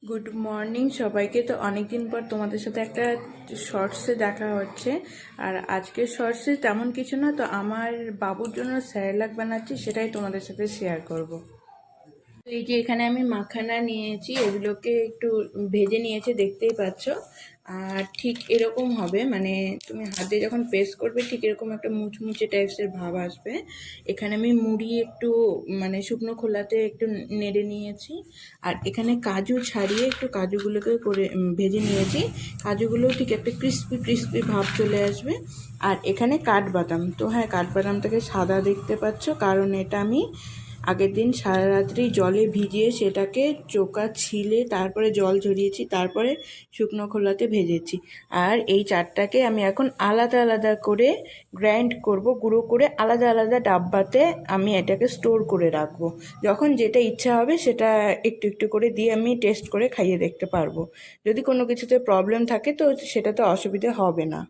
Good morning সবাইকে। তো অনেক দিন পর তোমাদের সাথে একটা শর্টসে দেখা হচ্ছে। আর আজকের শর্টসে তেমন কিছু না, তো আমার বাবুর জন্য স্যালাড বানাচ্ছি, সেটাই তোমাদের সাথে শেয়ার করব। তো এই যে এখানে আমি মাখানা নিয়েছি, এগুলোকে একটু ভেজে নিয়েছি, দেখতেই পাচ্ছ। আর ঠিক এরকম হবে, মানে তুমি হাতে যখন প্রেস করবে ঠিক এরকম একটা মুচমুচে টাইপসের ভাব আসবে। এখানে আমি মুড়ি একটু মানে শুকনো খোলাতে একটু নেড়ে নিয়েছি। আর এখানে কাজু ছাড়িয়ে একটু কাজুগুলোকে করে ভেজে নিয়েছি। কাজুগুলো ঠিক একটা ক্রিস্পি ক্রিস্পি ভাব চলে আসবে। আর এখানে কাঠবাদাম, তো হ্যাঁ, কাঠবাদামটাকে সাদা দেখতে পাচ্ছ, কারণ এটা আমি আগের দিন সারা রাত্রি জলে ভিজিয়ে সেটাকে চোকা ছিলে তারপরে জল ঝরিয়েছি, তারপরে শুকনো খোলাতে ভেজেছি। আর এই চারটাকে আমি এখন আলাদা আলাদা করে গ্রাইন্ড করব, গুঁড়ো করে আলাদা আলাদা ডাব্বাতে আমি এটাকে স্টোর করে রাখবো। যখন যেটা ইচ্ছা হবে সেটা একটু একটু করে দিয়ে আমি টেস্ট করে খাইয়ে দেখতে পারবো। যদি কোনো কিছুতে প্রবলেম থাকে তো সেটাতে অসুবিধে হবে না।